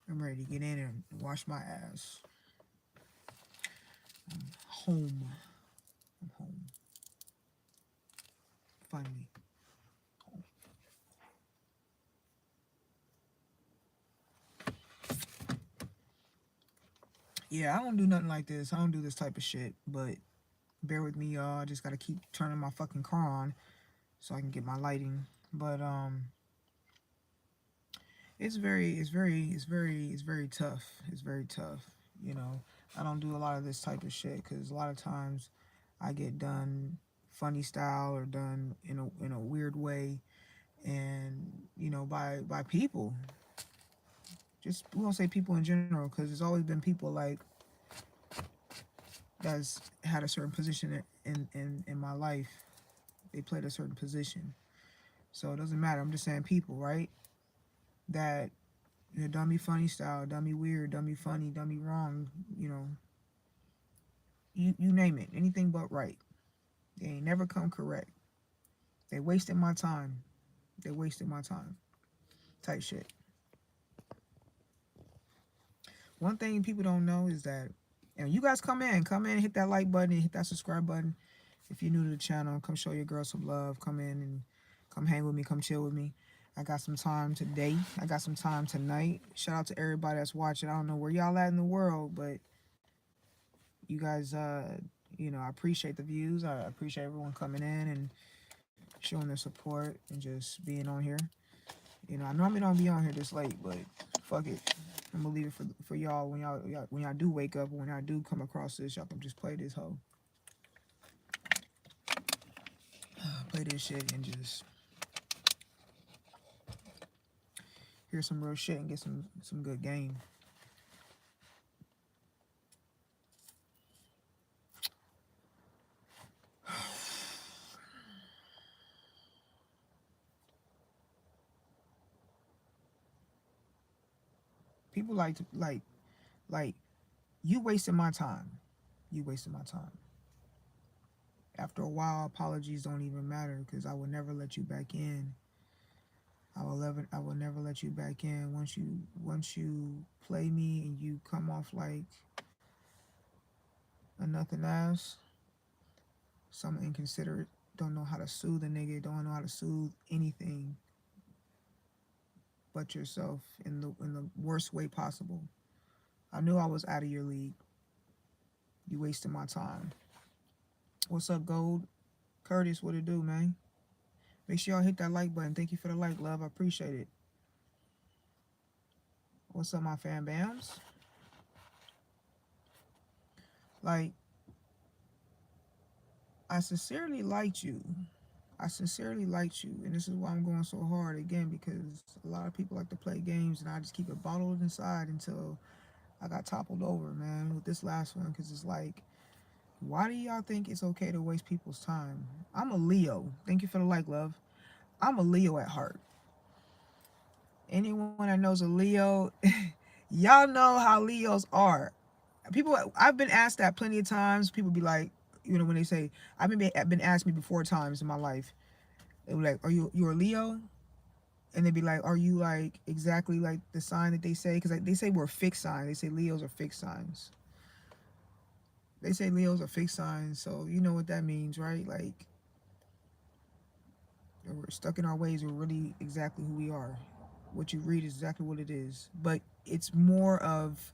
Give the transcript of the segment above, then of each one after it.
I'm ready to get in and wash my ass. I'm home. I'm home. Finally. Yeah, I don't do nothing like this. I don't do this type of shit. But bear with me, y'all. I just gotta keep turning my fucking car on so I can get my lighting. But it's very tough. It's very tough. You know, I don't do a lot of this type of shit because a lot of times I get done funny style or done in a weird way, and by people. Just we won't say people in general because there's always been people like that's had a certain position in my life. They played a certain position, so it doesn't matter. I'm just saying people, right? That done me funny style, done me weird, done me funny, done me wrong. You know, you name it, anything but right. They ain't never come correct. They wasted my time. They wasted my time. Type shit. One thing people don't know is that, and you guys come in, hit that like button, hit that subscribe button. If you're new to the channel, come show your girl some love. Come in and come hang with me, come chill with me. I got some time today. I got some time tonight. Shout out to everybody that's watching. I don't know where y'all at in the world, but you guys, I appreciate the views. I appreciate everyone coming in and showing their support and just being on here. I normally don't be on here this late, but fuck it. I'm gonna leave it for y'all when y'all do wake up or when y'all do come across this, y'all can just play this hoe. Play this shit and just hear some real shit and get some good game. People like to like you wasting my time. You wasting my time. After a while, apologies don't even matter because I will never let you back in. I will never let you back in once you play me and you come off like a nothing ass, some inconsiderate, don't know how to soothe a nigga, don't know how to soothe anything but yourself in the worst way possible. I knew I was out of your league. You wasted my time. What's up, Gold? Curtis, what it do, man? Make sure y'all hit that like button. Thank you for the like, love. I appreciate it. What's up, my fan bams? Like, I sincerely liked you. I sincerely liked you, and this is why I'm going so hard again because a lot of people like to play games, and I just keep it bottled inside until I got toppled over, man, with this last one. Because it's like, why do y'all think it's okay to waste people's time? I'm a Leo. Thank you for the like, love. I'm a Leo at heart. Anyone that knows a Leo, y'all know how Leos are. People, I've been asked that plenty of times. People be like, when they say, I've been asked me before times in my life. They be like, you're a Leo? And they'd be like, are you like exactly like the sign that they say? Because they say we're fixed signs. They say Leos are fixed signs. They say Leos are fixed signs, so you know what that means, right? Like, we're stuck in our ways. We're really exactly who we are. What you read is exactly what it is. But it's more of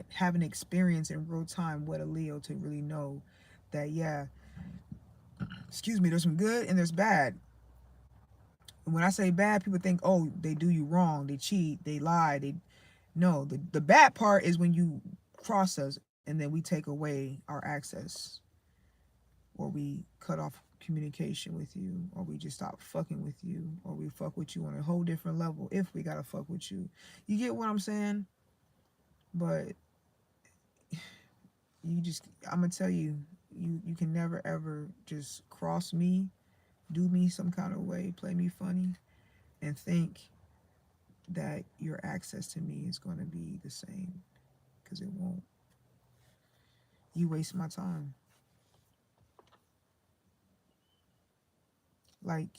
having experience in real time what a Leo to really know that, yeah, excuse me, there's some good and there's bad. And when I say bad, people think, oh, they do you wrong, they cheat, they lie, they no. The bad part is when you cross us and then we take away our access, or we cut off communication with you, or we just stop fucking with you, or we fuck with you on a whole different level if we gotta fuck with you. You get what I'm saying? But I'm gonna tell you, you can never ever just cross me, do me some kind of way, play me funny, and think that your access to me is gonna be the same, because it won't. You waste my time. Like,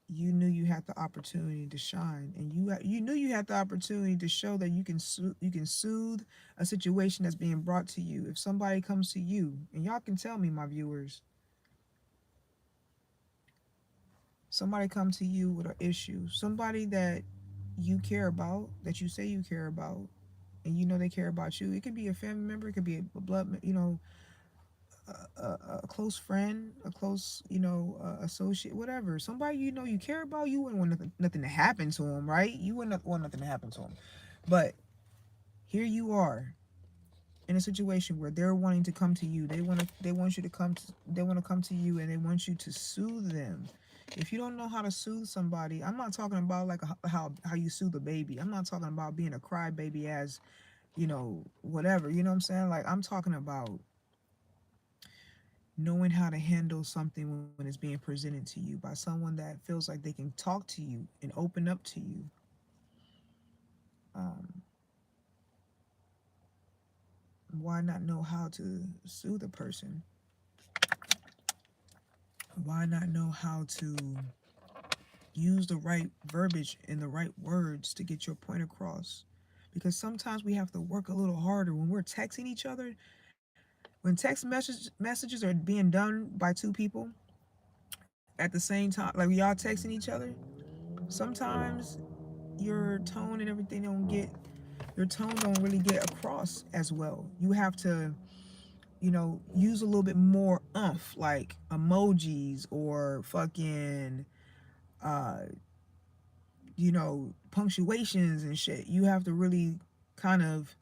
you knew you had the opportunity to shine, and you knew you had the opportunity to show that you can soothe a situation that's being brought to you. If somebody comes to you, and y'all can tell me, my viewers, somebody come to you with an issue, somebody that you care about, that you say you care about, and you know they care about you. It could be a family member, it could be a blood, a close friend, a close, associate, whatever. Somebody you know you care about. You wouldn't want nothing to happen to them, right? You wouldn't want nothing to happen to them. But here you are in a situation where they're wanting to come to you. They want you to come. They want to come to you, and they want you to soothe them. If you don't know how to soothe somebody, I'm not talking about like how you soothe a baby. I'm not talking about being a crybaby as, whatever. You know what I'm saying? Like, I'm talking about knowing how to handle something when it's being presented to you by someone that feels like they can talk to you and open up to you. Um, why not know how to soothe a person? Why not know how to use the right verbiage and the right words to get your point across? Because sometimes we have to work a little harder when we're texting each other. When messages are being done by two people at the same time, like y'all texting each other, sometimes your tone and everything don't really get across as well. You have to, use a little bit more like emojis or fucking uh, punctuations and shit. You have to really kind of,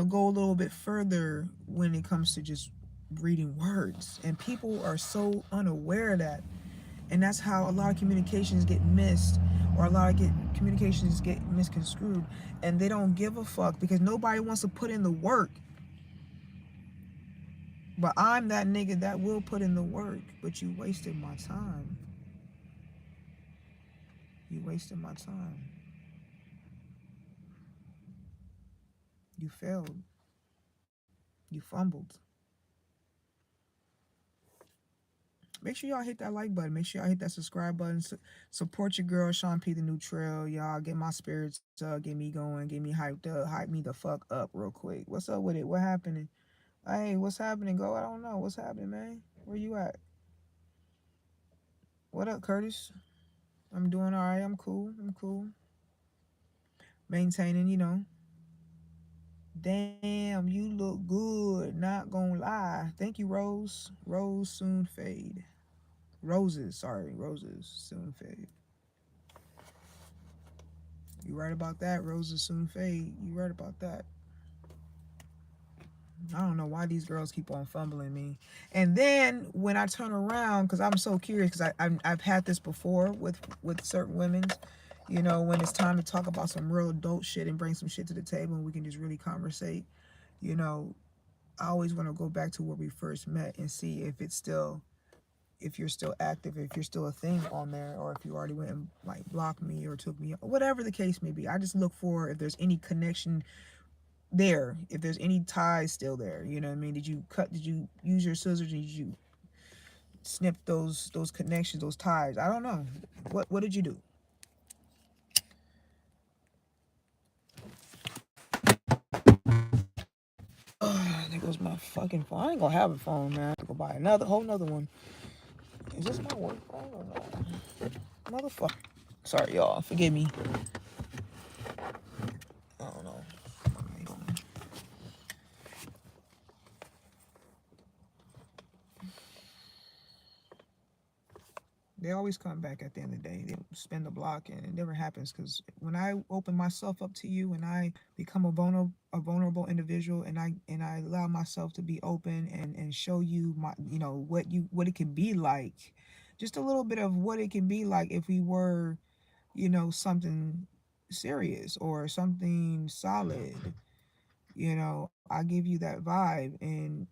go a little bit further when it comes to just reading words. And people are so unaware of that. And that's how a lot of communications get missed, or a lot of communications get misconstrued, and they don't give a fuck because nobody wants to put in the work. But I'm that nigga that will put in the work. But you wasted my time. You wasted my time. You failed. You fumbled. Make sure y'all hit that like button. Make sure y'all hit that subscribe button. Support your girl, Shaun P. The New Trail. Y'all get my spirits up, get me going, get me hyped up, hype me the fuck up real quick. What's up with it? What happening? Hey, what's happening? Go. I don't know. What's happening, man? Where you at? What up, Curtis? I'm doing all right. I'm cool. I'm cool. Maintaining, Damn, you look good. Not gonna lie. Thank you, Rose. Rose soon fade. Roses, sorry. Roses soon fade. You right about that. Roses soon fade. You right about that. I don't know why these girls keep on fumbling me. And then when I turn around, because I'm so curious, because I've had this before with certain women, when it's time to talk about some real adult shit and bring some shit to the table and we can just really conversate, you know, I always want to go back to where we first met and see if you're still active, if you're still a thing on there, or if you already went and like blocked me or took me, whatever the case may be. I just look for if there's any connection there, if there's any ties still there. You know what I mean? Did you use your scissors? Did you snip those connections, those ties? I don't know. What did you do? There goes my fucking phone. I ain't gonna have a phone, man. I have to go buy whole nother one. Is this my work phone or no? Motherfucker. Sorry, y'all. Forgive me. I don't know. They always come back at the end of the day. They spin the block, and it never happens. Because when I open myself up to you, and I become a vulnerable individual, and I allow myself to be open and show you my what it can be like, just a little bit of what it can be like if we were, something serious or something solid. I give you that vibe, and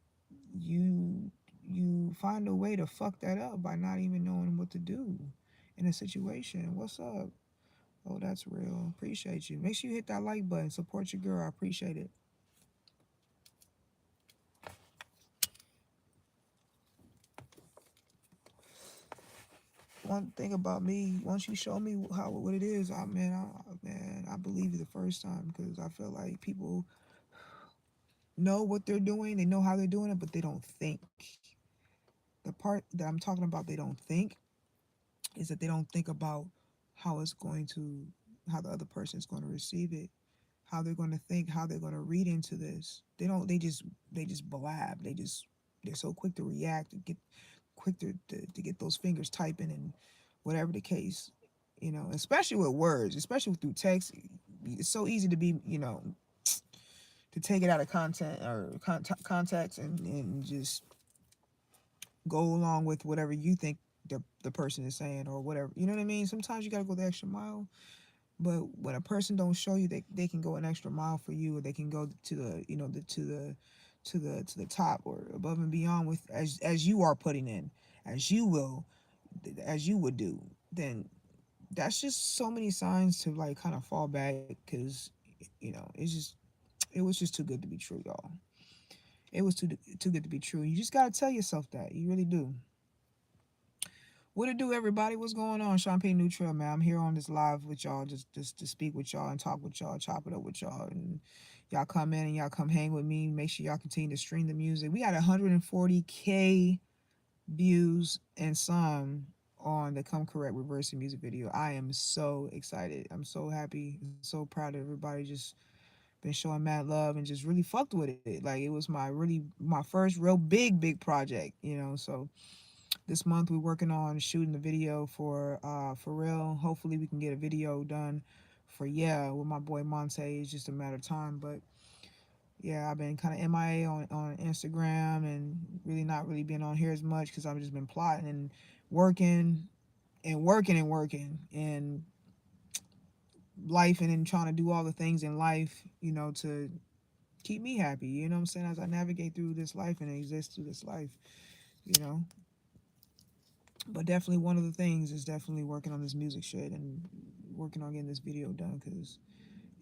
you you find a way to fuck that up by not even knowing what to do in a situation. What's up? Oh, that's real. Appreciate you. Make sure you hit that like button. Support your girl. I appreciate it. one thing about me, once you show me how what it is, I believe you the first time because I feel like people know what they're doing, they know how they're doing it, but they don't think. The part that I'm talking about, they don't think, is that they don't think about how it's going to, how the other person is going to receive it, how they're going to think, how they're going to read into this. They don't. They just blab. They're so quick to react and get quick to get those fingers typing and whatever the case. Especially with words, especially through text, it's so easy to be to take it out of content or context and just go along with whatever you think the person is saying or whatever. You know what I mean? Sometimes you gotta go the extra mile. But when a person don't show you, they can go an extra mile for you, or they can go to the to the top or above and beyond with as you are putting in, as you will, as you would do. Then that's just so many signs to like kind of fall back because it was just too good to be true, y'all. It was too good to be true. You just gotta tell yourself that. You really do. What it do, everybody? What's going on? Shaun P, man. I'm here on this live with y'all, just to speak with y'all and talk with y'all, chop it up with y'all, and y'all come in and y'all come hang with me. Make sure y'all continue to stream the music. We got 140K views and some on the Come Correct Reversing music video. I am so excited. I'm so happy, so proud of everybody. Just been showing mad love and just really fucked with it. Like it was my first real big project, So this month we're working on shooting the video for real. Hopefully we can get a video done for with my boy Monte. It's just a matter of time. But yeah, I've been kind of MIA on Instagram and really not really being on here as much because I've just been plotting and working and working and working and life and trying to do all the things in life, to keep me happy. You know what I'm saying? As I navigate through this life and exist through this life, you know. But definitely one of the things is definitely working on this music shit and working on getting this video done because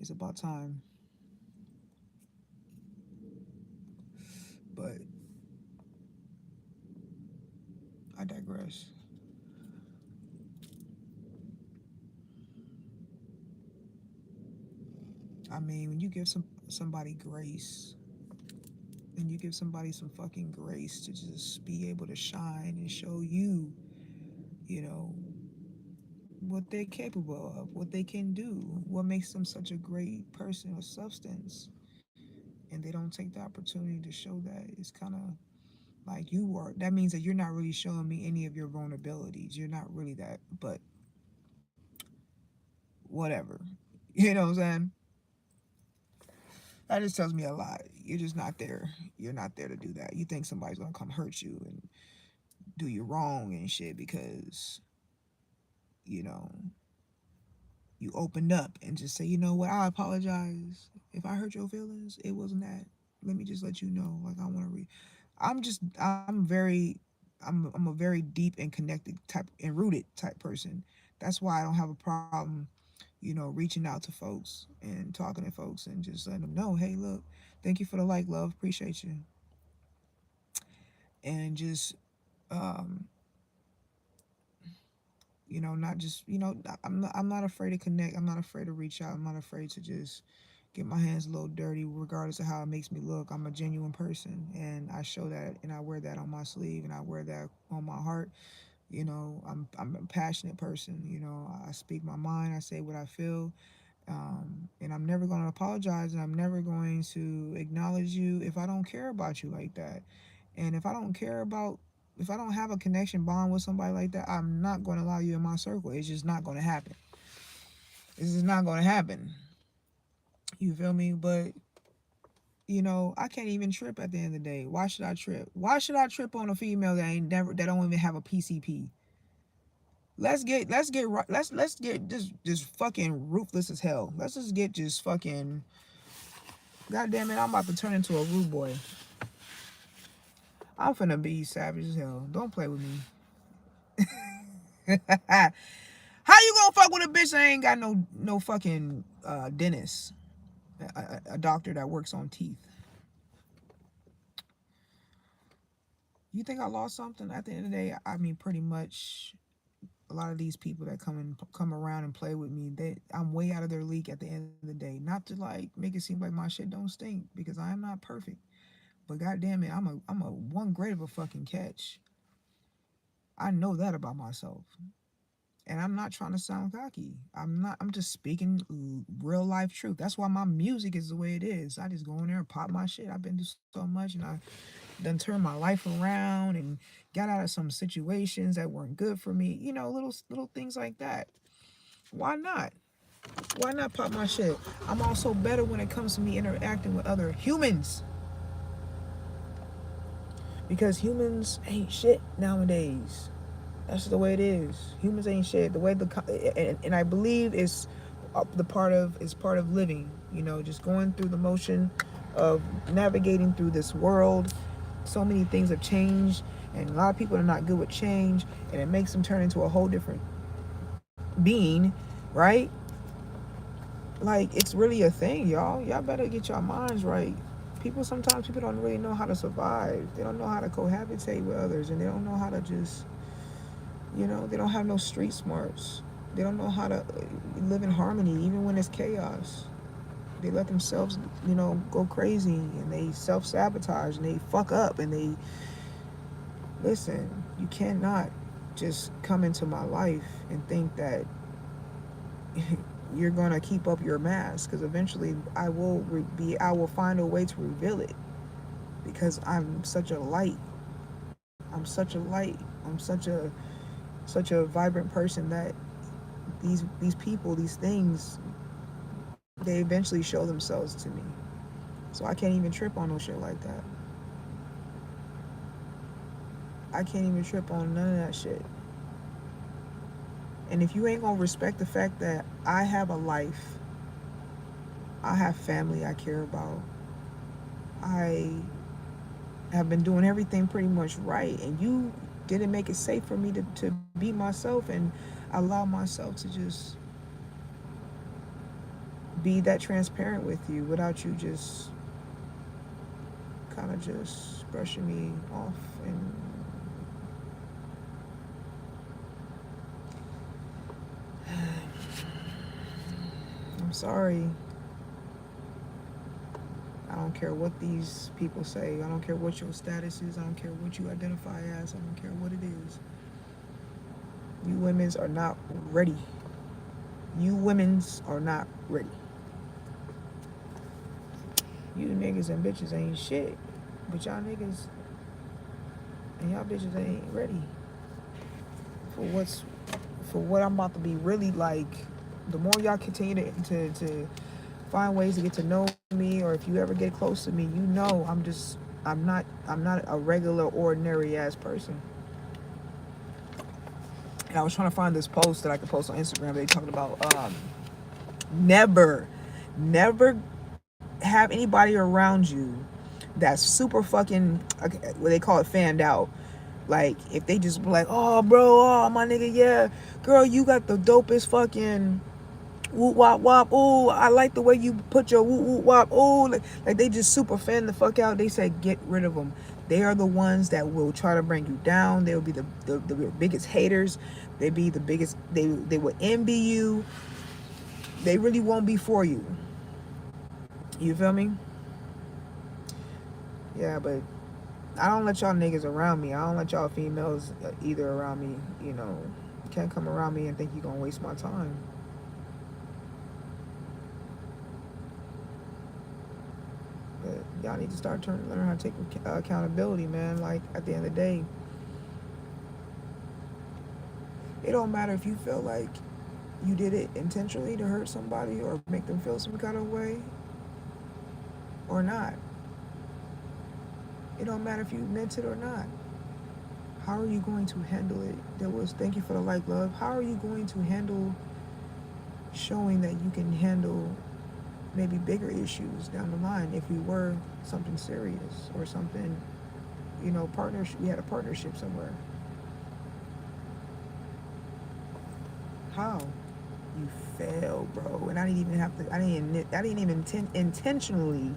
it's about time. But I digress. I mean, when you give somebody grace and you give somebody some fucking grace to just be able to shine and show you, you know, what they're capable of, what they can do, what makes them such a great person or substance, and they don't take the opportunity to show that, it's kind of like you are. That means that you're not really showing me any of your vulnerabilities. You're not really that, but whatever. You know what I'm saying? That just tells me a lot. You're just not there. You're not there to do that. You think somebody's gonna come hurt you and do you wrong and shit because, you know, you opened up and just say, you know what, I apologize. If I hurt your feelings, it wasn't that. Let me just let you know. Like I wanna I'm a very deep and connected type and rooted type person. That's why I don't have a problem, reaching out to folks and talking to folks and just letting them know, hey, look, thank you for the like, love, appreciate you, and just not just I'm not afraid to connect. I'm not afraid to reach out. I'm not afraid to just get my hands a little dirty, regardless of how it makes me look. I'm a genuine person, and I show that, and I wear that on my sleeve, and I wear that on my heart. I'm a passionate person. I speak my mind. I say what I feel. And I'm never going to apologize, and I'm never going to acknowledge you if I don't care about you like that. And if I don't have a connection bond with somebody like that, I'm not going to allow you in my circle. It's just not going to happen. This is not going to happen. You feel me? But I can't even trip at the end of the day. Why should I trip? Why should I trip on a female that don't even have a PCP? Let's get just fucking ruthless as hell. Let's just get just fucking. God damn it! I'm about to turn into a rude boy. I'm finna be savage as hell. Don't play with me. How you gonna fuck with a bitch that ain't got no fucking dentist, a doctor that works on teeth? You think I lost something? At the end of the day, I mean, pretty much A lot of these people that come around and play with me, I'm way out of their league at the end of the day. Not to like make it seem like my shit don't stink, because I am not perfect. But goddamn it, I'm a one grade of a fucking catch. I know that about myself. And I'm not trying to sound cocky. I'm just speaking real life truth. That's why my music is the way it is. I just go in there and pop my shit. I've been through so much, and I done turned my life around and got out of some situations that weren't good for me. Little things like that. Why not? Why not pop my shit? I'm also better when it comes to me interacting with other humans, because humans ain't shit nowadays. That's the way it is. Humans ain't shit. The way and I believe it's part of living. Just going through the motion of navigating through this world. So many things have changed, and a lot of people are not good with change, and it makes them turn into a whole different being, right? Like, it's really a thing, y'all. Y'all better get your minds right. Sometimes people don't really know how to survive. They don't know how to cohabitate with others, and they don't know how to just, they don't have no street smarts. They don't know how to live in harmony, even when it's chaos. They let themselves, go crazy, and they self-sabotage, and they fuck up, and they, listen, you cannot just come into my life and think that you're gonna keep up your mask, because eventually I will find a way to reveal it, because I'm such a light. I'm such a light. I'm such a vibrant person that these people, these things, they eventually show themselves to me. So I can't even trip on no shit like that. I can't even trip on none of that shit. And if you ain't gonna respect the fact that I have a life, I have family I care about, I have been doing everything pretty much right, and you didn't make it safe for me to be myself and allow myself to just be that transparent with you without you just kind of just brushing me off. And I'm sorry. I don't care what these people say. I don't care what your status is. I don't care what you identify as. I don't care what it is. You women's are not ready. You women's are not ready. You niggas and bitches ain't shit. But y'all niggas and y'all bitches ain't ready for what I'm about to be really like. The more y'all continue to find ways to get to know me, or if you ever get close to me, I'm not a regular ordinary ass person. And I was trying to find this post that I could post on Instagram. They talking about never, never have anybody around you that's super fucking, what they call it, fanned out. Like, if they just be like, oh bro, oh my nigga, yeah, girl, you got the dopest fucking whoop wop wop. Oh, I like the way you put your whoop whoop wop. Oh, like they just super fan the fuck out. They say get rid of them. They are the ones that will try to bring you down. They will be the biggest haters. They be the biggest. They will envy you. They really won't be for you. You feel me? Yeah, but I don't let y'all niggas around me. I don't let y'all females either around me. You can't come around me and think you're gonna waste my time. But y'all need to learn how to take accountability, man. Like, at the end of the day, it don't matter if you feel like you did it intentionally to hurt somebody or make them feel some kind of way or not. It don't matter if you meant it or not. How are you going to handle it? Thank you for the like, love. How are you going to handle showing that you can handle maybe bigger issues down the line if we were something serious or something, partnership? We had a partnership somewhere. How? You failed, bro. And I didn't even have to. I didn't even intentionally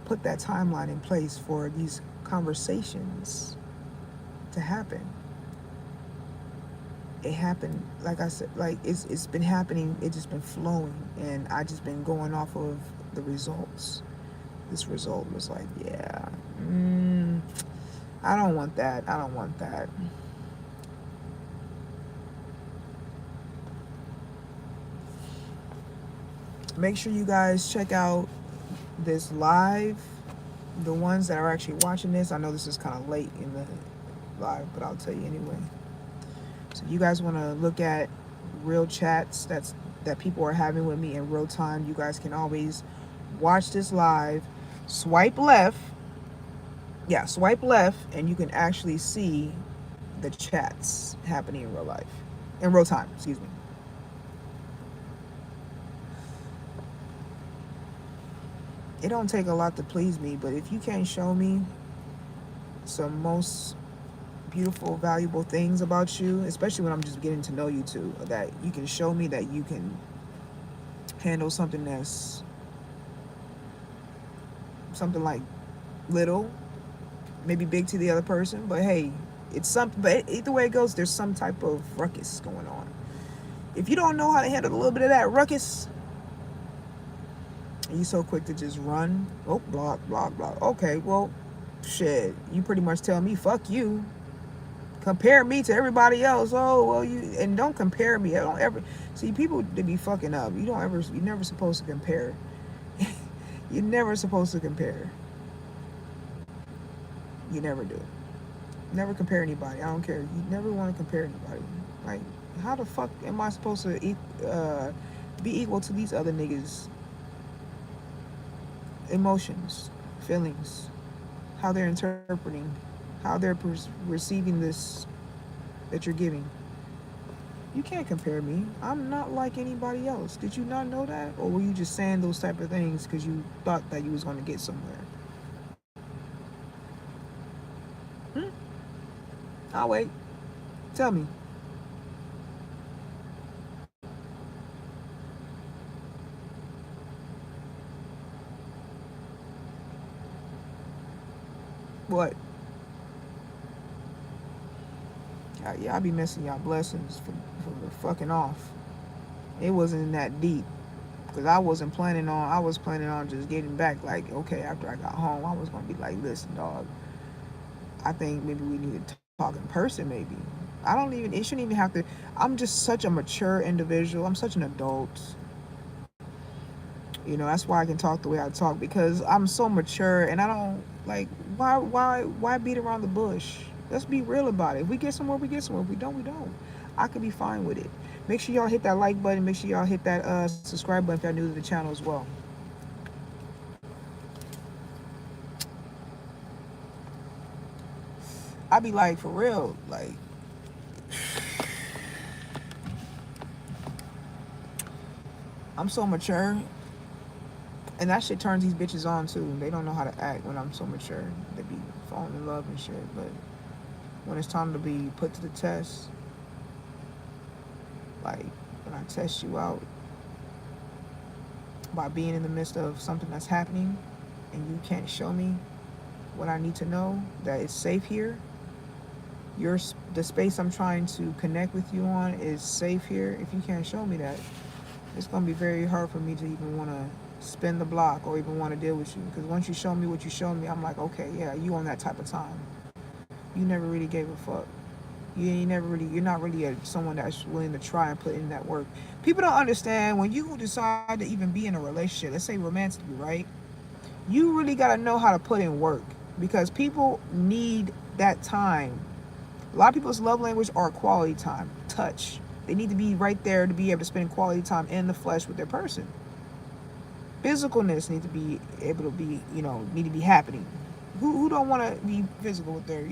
put that timeline in place for these conversations to happen. it happened, like I said, like it's been happening, it just been flowing, and I just been going off of the results. This result was like, yeah, I don't want that. I don't want that. Make sure you guys check out this live. The ones that are actually watching this, I know this is kind of late in the live, but I'll tell you anyway. So if you guys want to look at real chats that people are having with me in real time, you guys can always watch this live. Swipe left. Yeah, swipe left, and you can actually see the chats happening in real life. In real time, excuse me. It don't take a lot to please me, but if you can't show me some most beautiful, valuable things about you, especially when I'm just getting to know you too, that you can show me that you can handle something that's something like little, maybe big to the other person, but hey, it's something. But either way it goes, there's some type of ruckus going on. If you don't know how to handle a little bit of that ruckus, and you so quick to just run, oh, block, block, block. Okay, well, shit, you pretty much tell me, fuck you. Compare me to everybody else. Oh, well, and don't compare me. I don't ever see people to be fucking up. You're never supposed to compare. You're never supposed to compare. You never do. Never compare anybody. I don't care. You never want to compare anybody. Like, how the fuck am I supposed to be equal to these other niggas' emotions, feelings, how they're interpreting, how they're receiving this that you're giving? You can't compare me. I'm not like anybody else. Did you not know that? Or were you just saying those type of things because you thought that you was going to get somewhere? Hmm? I'll wait. Tell me. What? Yeah, I be missing y'all blessings for fucking off. It wasn't that deep. Because I was planning on just getting back. Like, okay, after I got home, I was going to be like, listen, dog, I think maybe we need to talk in person, maybe. I don't even, it shouldn't even have to, I'm just such a mature individual. I'm such an adult. That's why I can talk the way I talk because I'm so mature and I don't, like, why beat around the bush? Let's be real about it. If we get somewhere, we get somewhere. If we don't, we don't. I could be fine with it. Make sure y'all hit that like button. Make sure y'all hit that subscribe button if y'all new to the channel as well. I be like, for real, like, I'm so mature, and that shit turns these bitches on too. They don't know how to act when I'm so mature. They be falling in love and shit, but when it's time to be put to the test, like when I test you out by being in the midst of something that's happening, and you can't show me what I need to know that it's safe here. The space I'm trying to connect with you on is safe here. If you can't show me that, it's gonna be very hard for me to even want to spin the block or even want to deal with you. Because once you show me what you show me, I'm like, okay, yeah, you on that type of time. You never really gave a fuck. You're not really someone that's willing to try and put in that work. People don't understand when you decide to even be in a relationship, let's say romantically, right? You really got to know how to put in work because people need that time. A lot of people's love language are quality time, touch. They need to be right there to be able to spend quality time in the flesh with their person. Physicalness need to be able to be, need to be happening. Who don't want to be physical with their.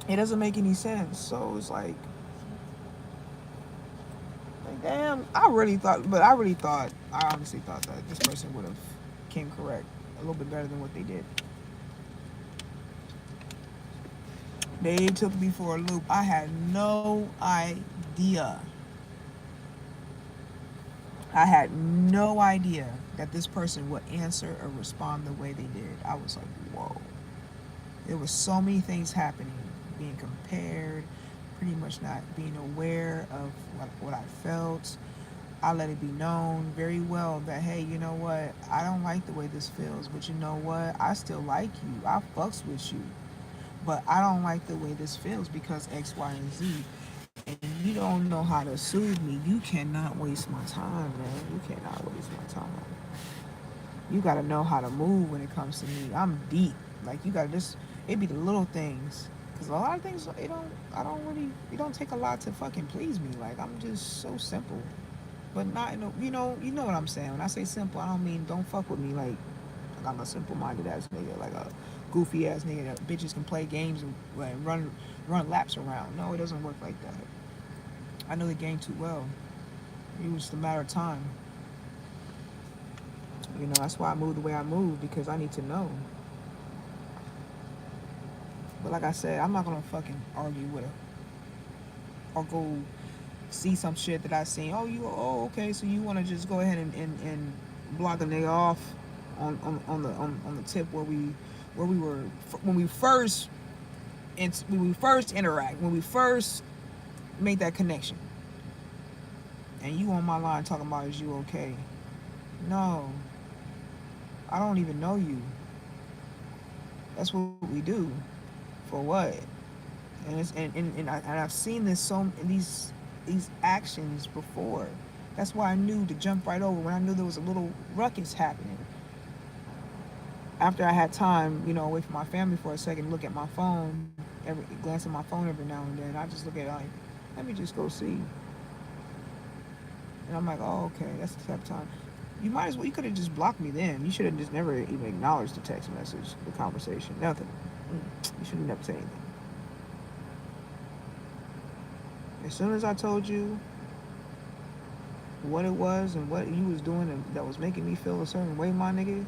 It doesn't make any sense. So it's like damn, I honestly thought that this person would have came correct a little bit better than what they did. They took me for a loop. I had no idea. I had no idea that this person would answer or respond the way they did. I was like, whoa. There was so many things happening, being compared, pretty much not being aware of what I felt. I let it be known very well that, hey, you know what, I don't like the way this feels, but you know what, I still like you. I fucks with you. But I don't like the way this feels because X, Y, and Z. And you don't know how to soothe me. You cannot waste my time, man. You cannot waste my time. You gotta know how to move when it comes to me. I'm deep. Like you gotta just it be the little things. Cause a lot of things it don't take a lot to fucking please me. Like I'm just so simple. But not in a, you know what I'm saying. When I say simple, I don't mean don't fuck with me like I'm a simple minded ass nigga, like a goofy ass nigga that bitches can play games and like, run laps around. No, it doesn't work like that. I know the game too well. It was just a matter of time. That's why I move the way I move because I need to know. But like I said, I'm not gonna fucking argue with her or go see some shit that I seen. Okay, so you wanna just go ahead and block a nigga off on the tip where we were when we first interact, when we first made that connection. And you on my line talking about is you okay? No, I don't even know you. That's what we do. For what? And I've seen these actions before. That's why I knew to jump right over when I knew there was a little ruckus happening. After I had time, away from my family for a second, look at my phone, glance at my phone every now and then. I just look at it like, let me just go see. And I'm like, oh, okay, that's the type of time. You could have just blocked me then. You should have just never even acknowledged the text message, the conversation, nothing. You should have never said anything. As soon as I told you what it was and what you was doing and that was making me feel a certain way, my nigga,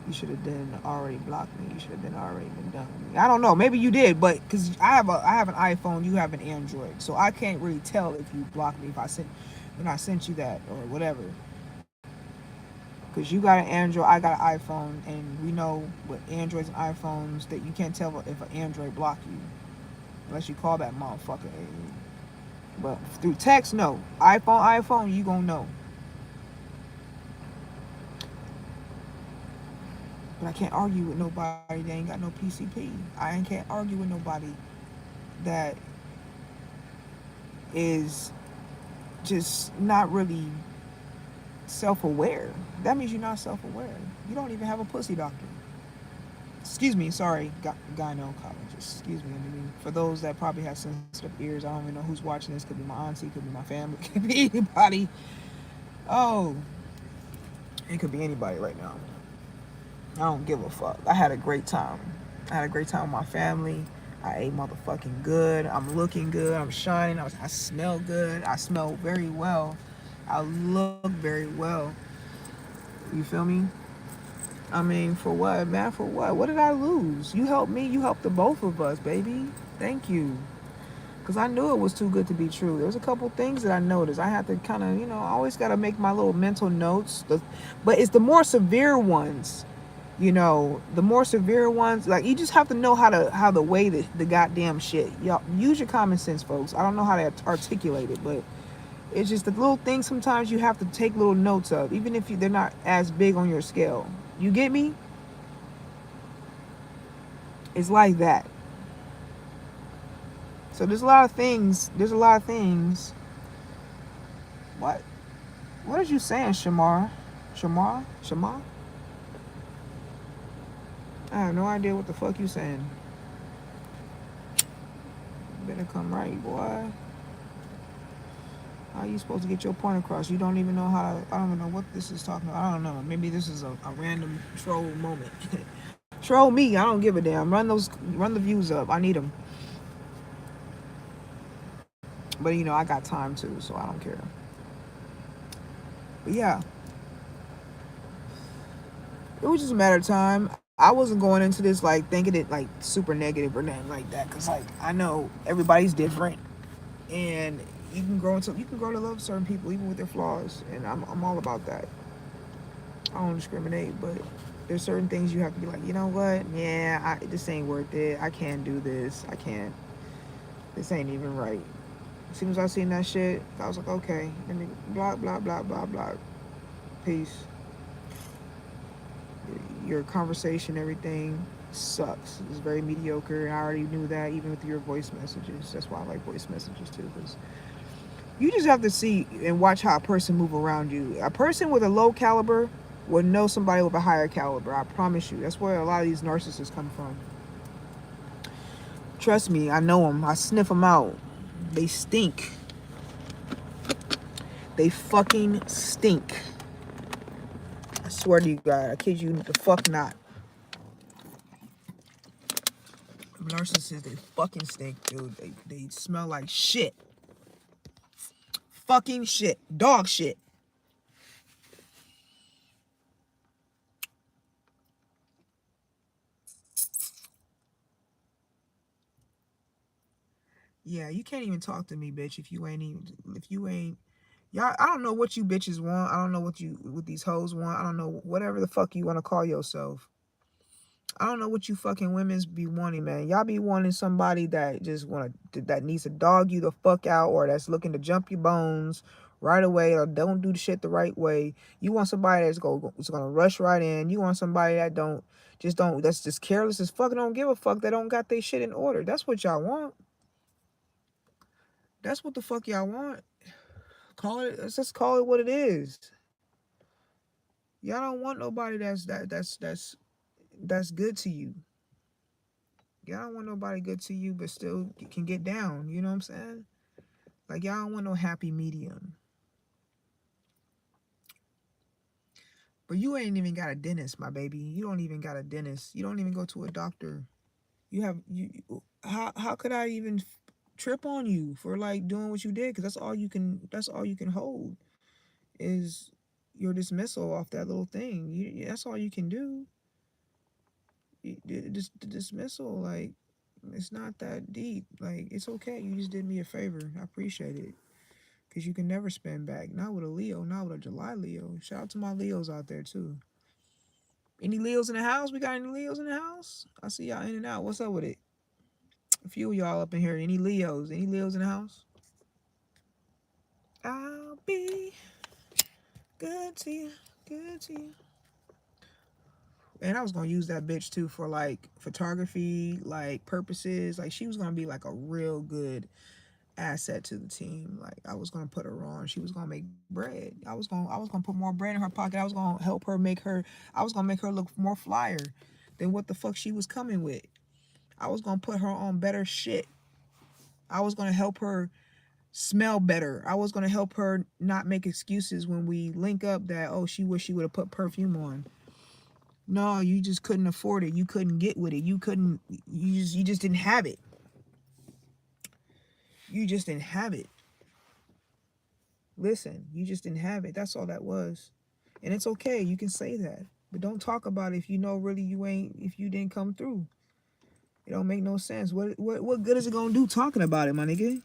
you should have then already blocked me. You should have been already been done with me. I don't know. Maybe you did, but because I have an iPhone, you have an Android, so I can't really tell if you blocked me if when I sent you that or whatever. Because you got an Android, I got an iPhone, and we know with Androids and iPhones that you can't tell if an Android blocked you unless you call that motherfucker. But through text, no. iPhone, you gonna know. But I can't argue with nobody that ain't got no PCP. I can't argue with nobody that is just not really self-aware. That means you're not self-aware. You don't even have a pussy doctor. Excuse me, sorry, gynecologist. Excuse me. I mean, for those that probably have sensitive ears, I don't even know who's watching this. Could be my auntie, could be my family, could be anybody. Oh, it could be anybody right now. I don't give a fuck. I had a great time. I had a great time with my family. I ate motherfucking good. I'm looking good. I'm shining. I smell good. I smell very well. I look very well. You feel me? I mean, for what, man? For what? What did I lose? You helped me. You helped the both of us, baby. Thank you. Because I knew it was too good to be true. There was a couple things that I noticed. I had to kind of, I always got to make my little mental notes. But it's the more severe ones. The more severe ones, like you just have to know how to weigh the goddamn shit. Y'all use your common sense, folks. I don't know how to articulate it, but it's just the little things sometimes you have to take little notes of, even if they're not as big on your scale. You get me? It's like that. So there's a lot of things. What? What are you saying, Shamar? Shamar? I have no idea what the fuck you saying. You better come right, boy. How are you supposed to get your point across? You don't even know how to, I don't even know what this is talking about. I don't know. Maybe this is a random troll moment. Troll me. I don't give a damn. Run the views up. I need them. But I got time too, so I don't care. But yeah, it was just a matter of time. I wasn't going into this like thinking it like super negative or nothing like that, cause like I know everybody's different, and you can grow to love certain people even with their flaws, and I'm all about that. I don't discriminate, but There's certain things you have to be like, you know what? Yeah, this ain't worth it. I can't do this. I can't. This ain't even right. As soon as I seen that shit, I was like, okay, let me blah blah blah blah blah. Peace. Your conversation, everything sucks. It's very mediocre, and I already knew that even with your voice messages. That's why I like voice messages too, because you just have to see and watch how a person move around you. A person with a low caliber would know somebody with a higher caliber. I promise you. That's where a lot of these narcissists come from. Trust me, I know them. I sniff them out. They stink. They fucking stink. I swear to you, God. I kid you the fuck not. Narcissists, they fucking stink, dude. They smell like shit. Fucking shit. Dog shit. Yeah, you can't even talk to me, bitch, if you ain't y'all. I don't know what you bitches want. I don't know what these hoes want. I don't know whatever the fuck you want to call yourself. I don't know what you fucking women's be wanting, man. Y'all be wanting somebody that just that needs to dog you the fuck out, or that's looking to jump your bones right away, or don't do the shit the right way. You want somebody that's gonna rush right in. You want somebody that don't that's just careless as fuck, don't give a fuck, that don't got their shit in order. That's what y'all want. That's what the fuck y'all want. Let's just call it what it is. Y'all don't want nobody that's good to you. Y'all don't want nobody good to you but still can get down. You know what I'm saying? Like, y'all don't want no happy medium. But you ain't even got a dentist, my baby. You don't even got a dentist. You don't even go to a doctor. You have you. How could I even trip on you for like doing what you did? Because that's all you can. That's all you can hold is your dismissal off that little thing. That's all you can do. Just the dismissal, like, it's not that deep. Like, it's okay. You just did me a favor. I appreciate it. Because you can never spend back. Not with a Leo, not with a July Leo. Shout out to my Leos out there, too. Any Leos in the house? We got any Leos in the house? I see y'all in and out. What's up with it? A few of y'all up in here. Any Leos? Any Leos in the house? I'll be good to you. Good to you. And I was gonna use that bitch too for like photography, like purposes. Like, she was gonna be like a real good asset to the team. Like, I was gonna put her on. She was gonna make bread. I was gonna put more bread in her pocket. I was gonna help her make her. I was gonna make her look more flyer than what the fuck she was coming with. I was gonna put her on better shit. I was gonna help her smell better. I was gonna help her not make excuses when we link up that, oh, she wish she would have put perfume on. No, you just couldn't afford it. You couldn't get with it. You couldn't. You just didn't have it. You just didn't have it. Listen, you just didn't have it. That's all that was. And it's okay. You can say that. But don't talk about it if you know really you ain't, if you didn't come through. It don't make no sense. What good is it gonna do talking about it, my nigga?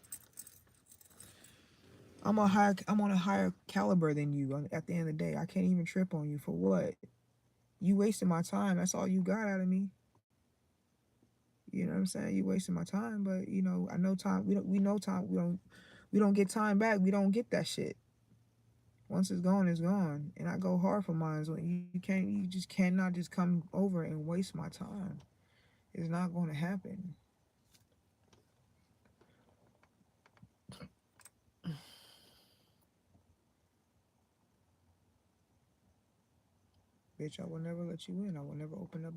I'm on a higher caliber than you at the end of the day. I can't even trip on you for what? You wasting my time. That's all you got out of me. You know what I'm saying? You wasting my time, but I know time. We know time. We don't get time back. We don't get that shit. Once it's gone, it's gone. And I go hard for mine. So you just cannot just come over and waste my time. It's not going to happen. Bitch, I will never let you in. I will never open up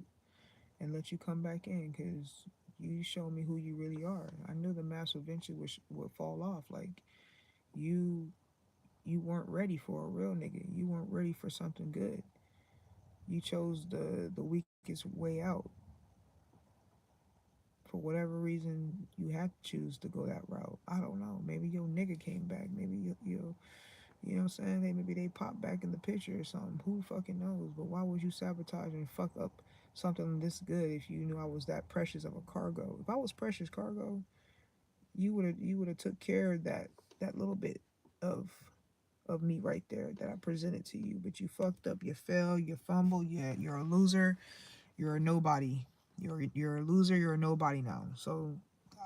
and let you come back in because you show me who you really are. I knew the mask eventually would fall off. Like, you you weren't ready for a real nigga. You weren't ready for something good. You chose the weakest way out. For whatever reason, you had to choose to go that route. I don't know. Maybe your nigga came back. Maybe you know what I'm saying? Maybe they popped back in the picture or something. Who fucking knows? But why would you sabotage and fuck up something this good if you knew I was that precious of a cargo? If I was precious cargo, you would have took care of that little bit of of me right there that I presented to you. But you fucked up, you fell, you fumbled, you're a loser, you're a nobody. You're a loser, you're a nobody now. So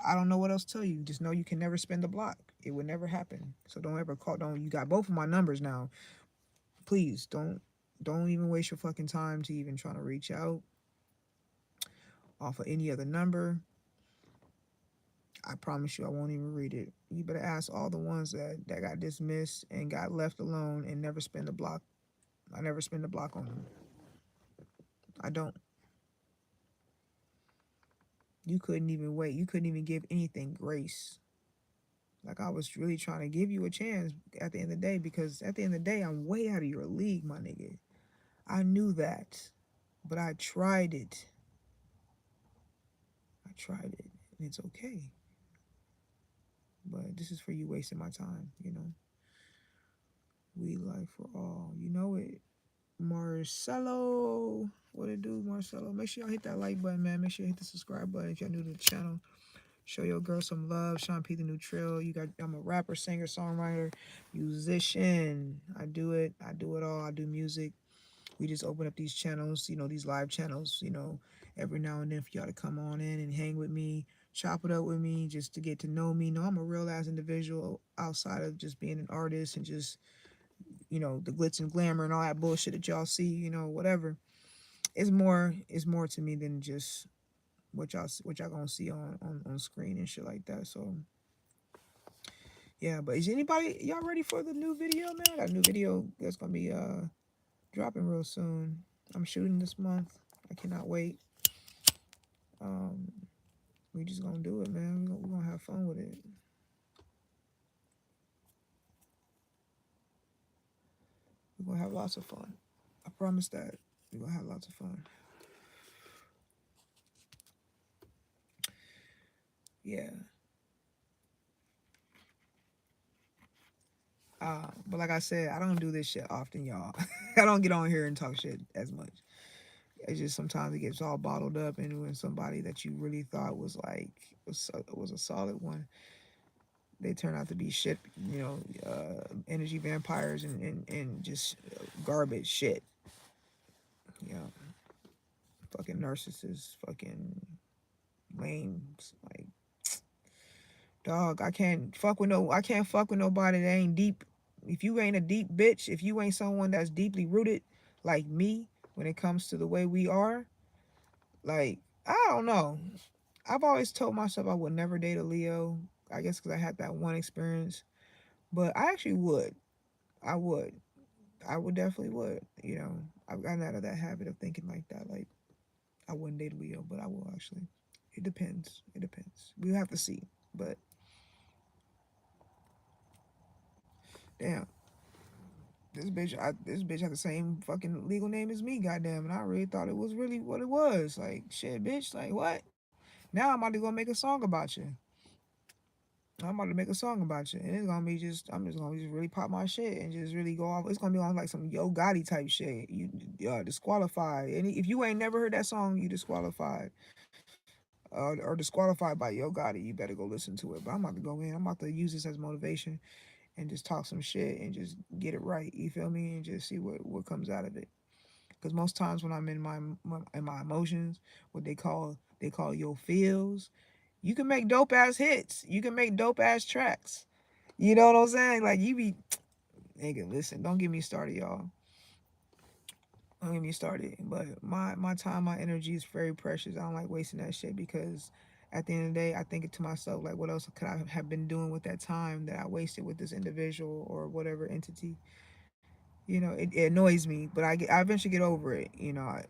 I don't know what else to tell you. Just know you can never spin the block. It would never happen. So don't ever call, don't, you got both of my numbers now. Please don't even waste your fucking time to even try to reach out off of any other number. I promise you I won't even read it. You better ask all the ones that got dismissed and got left alone and never spin the block. I never spin the block on them. I don't. You couldn't even wait. You couldn't even give anything grace. Like I was really trying to give you a chance at the end of the day, because at the end of the day, I'm way out of your league, my nigga. I knew that, but I tried it. I tried it, and it's okay. But this is for you wasting my time, you know. We life for all. You know it. Marcelo. What it do, Marcelo? Make sure y'all hit that like button, man. Make sure you hit the subscribe button if y'all new to the channel. Show your girl some love. Shaun P, the new Trill. I'm a rapper, singer, songwriter, musician. I do it. I do it all. I do music. We just open up these channels, you know, these live channels, you know, every now and then for y'all to come on in and hang with me, chop it up with me, just to get to know me. No, I'm a real ass individual outside of just being an artist and just, you know, the glitz and glamour and all that bullshit that y'all see, you know, whatever. It's more to me than just what y'all gonna see on screen and shit like that. So yeah, but is anybody y'all ready for the new video, man? I got a new video that's gonna be dropping real soon. I'm shooting this month. I cannot wait. Um, we just gonna do it, man. We gonna have fun with it. We're gonna have lots of fun. I promise that. We're gonna have lots of fun. Yeah. But like I said, I don't do this shit often, y'all. I don't get on here and talk shit as much. It's just sometimes it gets all bottled up, and when somebody that you really thought was like was a solid one, they turn out to be shit, you know, energy vampires and just garbage shit. You know, fucking narcissists, fucking lames. Like, dog, I can't fuck with nobody that ain't deep. If you ain't a deep bitch, if you ain't someone that's deeply rooted like me when it comes to the way we are, like, I don't know. I've always told myself I would never date a Leo. I guess because I had that one experience. But I actually would. I would. I would definitely would. You know, I've gotten out of that habit of thinking like that. Like, I wouldn't date a Leo, but I will actually. It depends. It depends. We'll have to see. But damn, this bitch had the same fucking legal name as me, goddamn, and I really thought it was really what it was. Like, shit, bitch, like what? Now I'm about to go make a song about you. I'm about to make a song about you, and it's gonna be just I'm just gonna just really pop my shit and just really go off. It's gonna be on like some Yo Gotti type shit. You disqualified, and if you ain't never heard that song, you disqualified. Or disqualified by Yo Gotti. You better go listen to it. But I'm about to go in. I'm about to use this as motivation and just talk some shit and just get it right. You feel me? And just see what comes out of it. Because most times when I'm in my emotions, what they call your feels, you can make dope ass hits. You can make dope ass tracks. You know what I'm saying? Like you be nigga, listen, don't get me started, y'all. Don't get me started. But my time, my energy is very precious. I don't like wasting that shit because at the end of the day, I think to myself, like, what else could I have been doing with that time that I wasted with this individual or whatever entity? You know, it annoys me, but I eventually get over it. You know,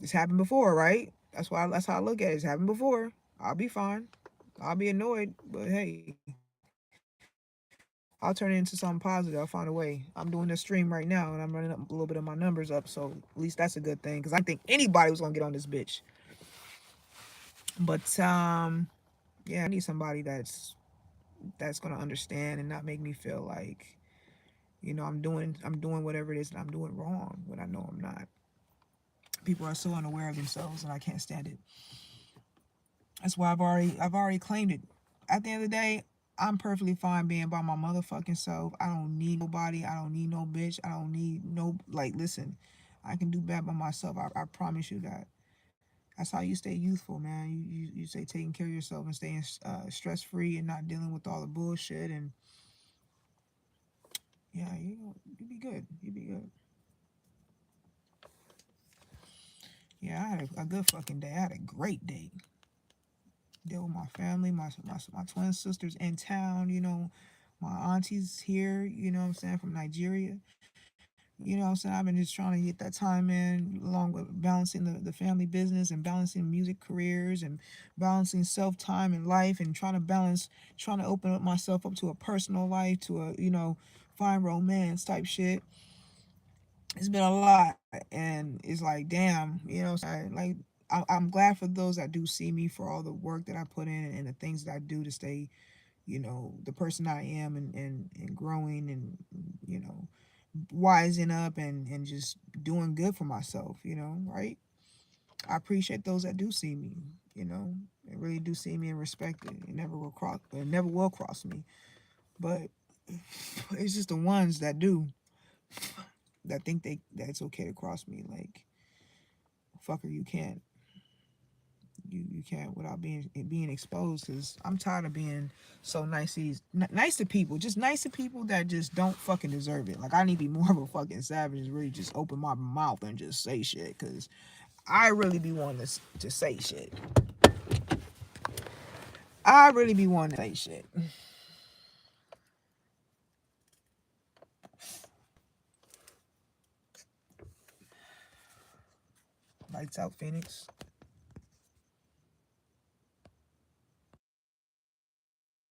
it's happened before, right? That's how I look at it. It's happened before. I'll be fine. I'll be annoyed, but hey, I'll turn it into something positive. I'll find a way. I'm doing this stream right now, and I'm running up a little bit of my numbers up, so at least that's a good thing. Because I didn't think anybody was gonna get on this bitch. But yeah, I need somebody that's gonna understand and not make me feel like, I'm doing whatever it is that I'm doing wrong when I know I'm not. People are so unaware of themselves, and I can't stand it. That's why I've already claimed it. At the end of the day, I'm perfectly fine being by my motherfucking self. I don't need nobody. I don't need no bitch. I don't need no, like, listen, I can do bad by myself. I promise you that. That's how you stay youthful, man. You stay taking care of yourself and staying stress free and not dealing with all the bullshit. And yeah, you be good. You be good. Yeah, I had a good fucking day. I had a great day. Deal with my family, my twin sisters in town. My auntie's here. You know what I'm saying, from Nigeria. You know what I'm saying? I've been just trying to get that time in, along with balancing the family business and balancing music careers and balancing self time and life, and trying to open up myself up to a personal life, to find romance type shit. It's been a lot, and it's like, damn, like, I'm glad for those that do see me for all the work that I put in and the things that I do to stay, the person I am, and growing, and you know wising up, and just doing good for myself, right? I appreciate those that do see me, they really do see me and respect it. It never will cross me. But it's just the ones that do, that think that it's okay to cross me. Like, fucker, you can't. You can't without being exposed, because I'm tired of being so nice to people, just nice to people that just don't fucking deserve it. Like, I need to be more of a fucking savage and really just open my mouth and just say shit, because I really be wanting to say shit. I really be wanting to say shit. Lights out, Phoenix.